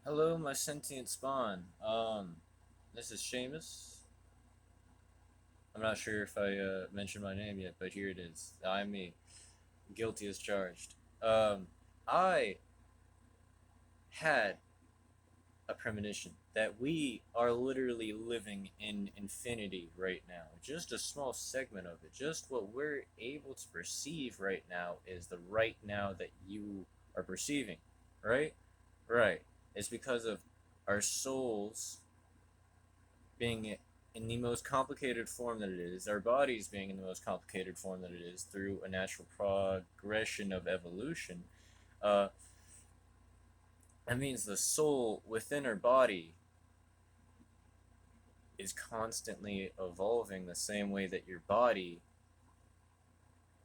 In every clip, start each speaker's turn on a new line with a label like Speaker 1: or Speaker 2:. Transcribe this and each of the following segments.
Speaker 1: Hello, my sentient spawn. This is Seamus. I'm not sure if I mentioned my name yet, but here it is. I'm me, guilty as charged. I had a premonition that we are literally living in infinity right now. Just a small segment of it. Just what we're able to perceive right now is the right now that you are perceiving, right? Right. It's because of our souls being in the most complicated form that it is, our bodies being in the most complicated form that it is through a natural progression of evolution, uh, that means the soul within our body is constantly evolving the same way that your body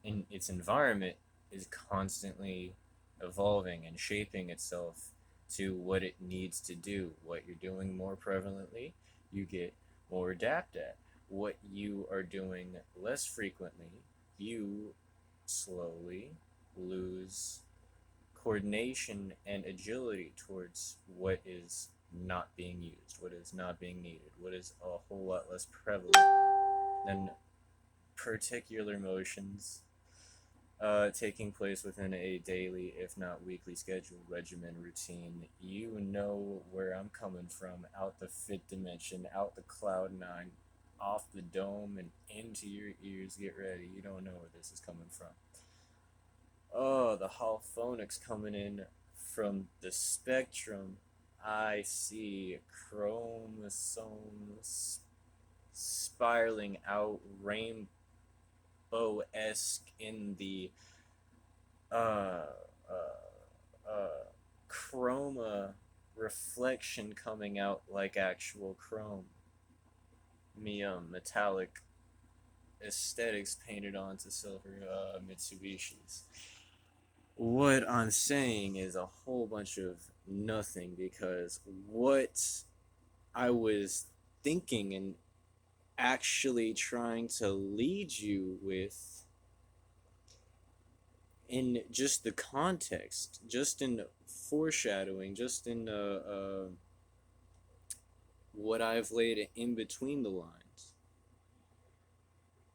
Speaker 1: in its environment is constantly evolving and shaping itself to what it needs to do. What you're doing more prevalently, you get more adept at. What you are doing less frequently, you slowly lose coordination and agility towards what is not being used, what is not being needed, what is a whole lot less prevalent than particular motions taking place within a daily, if not weekly, scheduled regimen routine. You know where I'm coming from. Out the fifth dimension, out the cloud 9, off the dome, and into your ears. Get ready. You don't know where this is coming from. Oh, the holophonics coming in from the spectrum. I see chromosomes spiraling out rainbow esque in the uh, chroma reflection coming out like actual chrome. Metallic aesthetics painted onto silver Mitsubishis. What I'm saying is a whole bunch of nothing because what I was thinking and actually trying to lead you with in just the context, just in foreshadowing, just in what I've laid in between the lines.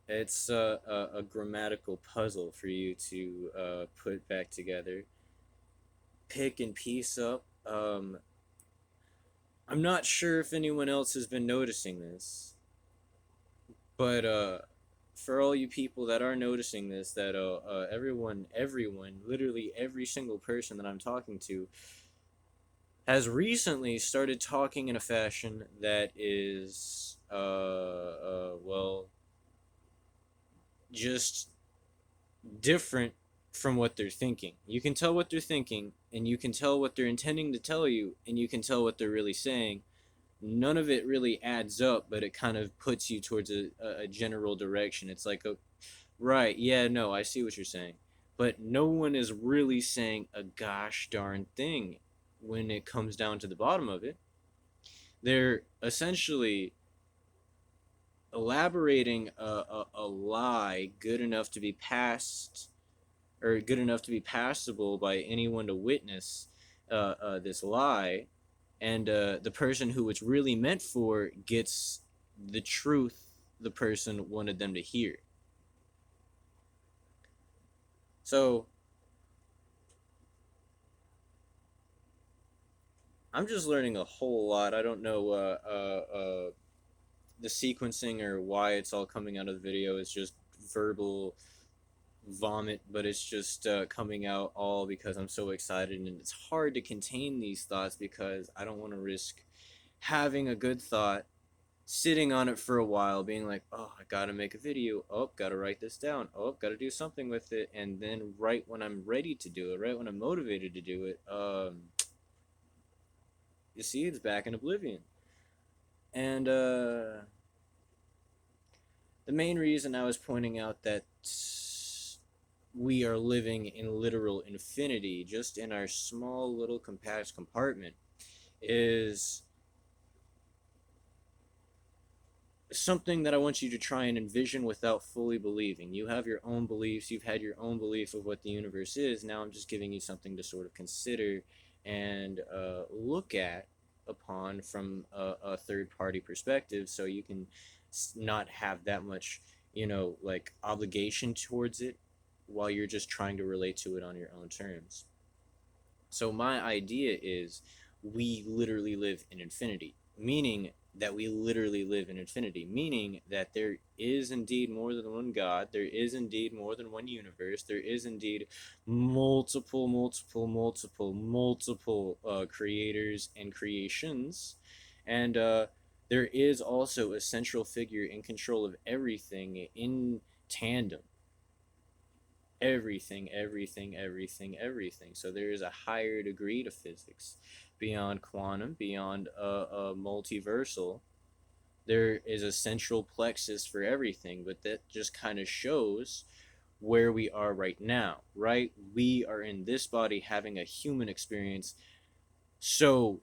Speaker 1: It's a grammatical puzzle for you to put back together, pick and piece up. I'm not sure if anyone else has been noticing this, but for all you people that are noticing this, that everyone, literally every single person that I'm talking to, has recently started talking in a fashion that is, well, just different from what they're thinking. You can tell what they're thinking, and you can tell what they're intending to tell you, and you can tell what they're really saying. None of it really adds up, but it kind of puts you towards a general direction. It's like, right, yeah, no, I see what you're saying. But no one is really saying a gosh darn thing when it comes down to the bottom of it. They're essentially elaborating a lie good enough to be passed or good enough to be passable by anyone to witness this lie, and the person who it's really meant for gets the truth the person wanted them to hear. So I'm just learning a whole lot. I don't know the sequencing or why it's all coming out of the video. It's just verbal vomit, but it's just coming out all because I'm so excited, and it's hard to contain these thoughts because I don't want to risk having a good thought, sitting on it for a while, being like, oh, I gotta make a video, oh, gotta write this down, oh, gotta do something with it, and then right when I'm ready to do it, right when I'm motivated to do it, you see, it's back in oblivion. And the main reason I was pointing out that we are living in literal infinity just in our small little compact compartment is something that I want you to try and envision without fully believing. You have your own beliefs, you've had your own belief of what the universe is. Now I'm just giving you something to sort of consider and look at upon from a third party perspective, so you can not have that much, like obligation towards it while you're just trying to relate to it on your own terms. So my idea is we literally live in infinity, meaning that we literally live in infinity, meaning that there is indeed more than one God, there is indeed more than one universe, there is indeed multiple creators and creations, and there is also a central figure in control of everything in tandem. Everything. So there is a higher degree to physics beyond quantum, beyond multiversal. There is a central plexus for everything, but that just kind of shows where we are right now, right? We are in this body having a human experience. So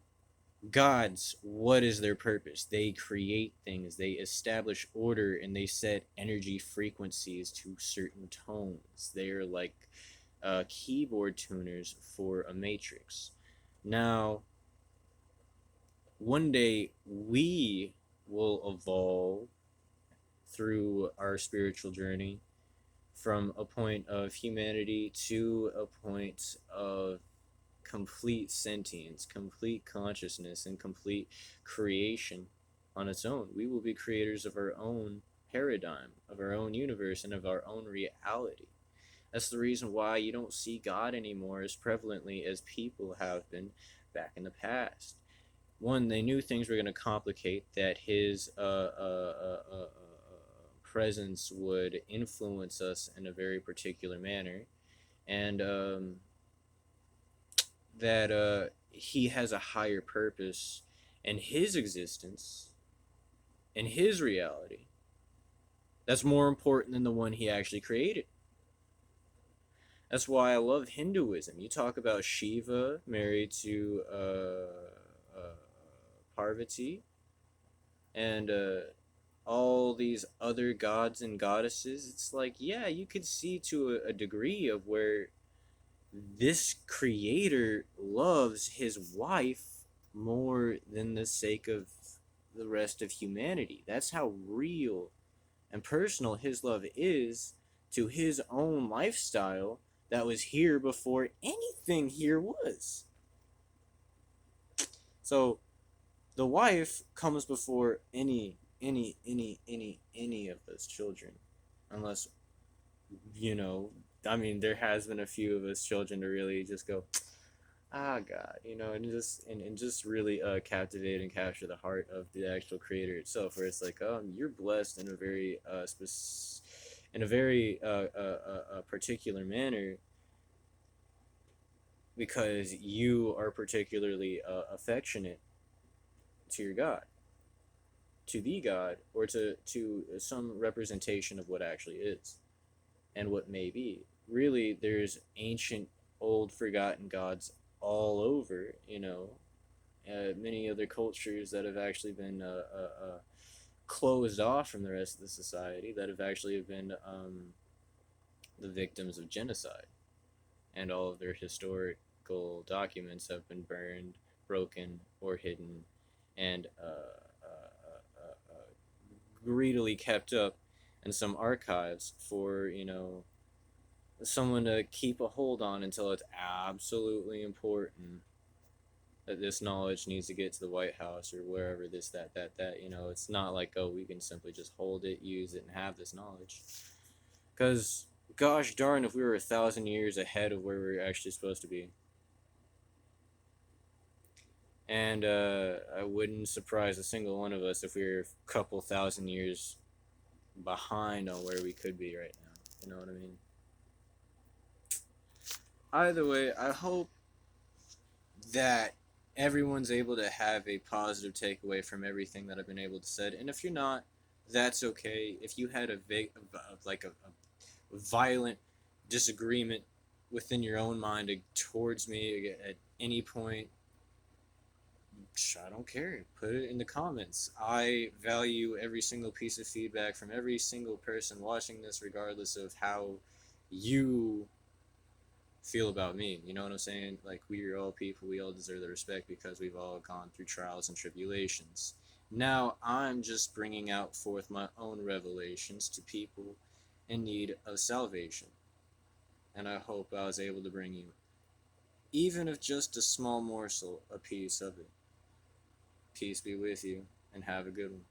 Speaker 1: gods, what is their purpose? They create things, they establish order, and they set energy frequencies to certain tones. They are like keyboard tuners for a matrix. Now, one day we will evolve through our spiritual journey from a point of humanity to a point of complete sentience, complete consciousness, and complete creation on its own. We will be creators of our own paradigm, of our own universe, and of our own reality. That's the reason why you don't see God anymore as prevalently as people have been back in the past. One, they knew things were going to complicate, that his presence would influence us in a very particular manner, and that he has a higher purpose in his existence, in his reality, that's more important than the one he actually created. That's why I love Hinduism. You talk about Shiva married to Parvati, and all these other gods and goddesses. It's like, yeah, you could see to a degree of where this creator loves his wife more than the sake of the rest of humanity. That's how real and personal his love is to his own lifestyle that was here before anything here was. So the wife comes before any of those children, unless, you know I mean, there has been a few of us children to really just go, ah, God, and just really captivate and capture the heart of the actual creator itself, where it's like, you're blessed in a very particular manner, because you are particularly affectionate to your God, to the God, or to some representation of what actually is and what may be. Really, there's ancient, old, forgotten gods all over, many other cultures that have actually been closed off from the rest of the society, that have actually been the victims of genocide, and all of their historical documents have been burned, broken, or hidden, and greedily kept up in some archives for, someone to keep a hold on until it's absolutely important that this knowledge needs to get to the White House or wherever, this, that. It's not like, oh, we can simply just hold it, use it, and have this knowledge. Because, gosh darn, if we were 1,000 years ahead of where we're actually supposed to be. And I wouldn't surprise a single one of us if we were a couple thousand years behind on where we could be right now. You know what I mean? Either way, I hope that everyone's able to have a positive takeaway from everything that I've been able to say. And if you're not, that's okay. If you had a violent disagreement within your own mind towards me at any point, I don't care. Put it in the comments. I value every single piece of feedback from every single person watching this, regardless of how you feel about me. You know what I'm saying? Like, we are all people, we all deserve the respect because we've all gone through trials and tribulations. Now I'm just bringing out forth my own revelations to people in need of salvation, and I hope I was able to bring you, even if just a small morsel, a piece of it. Peace be with you, and have a good one.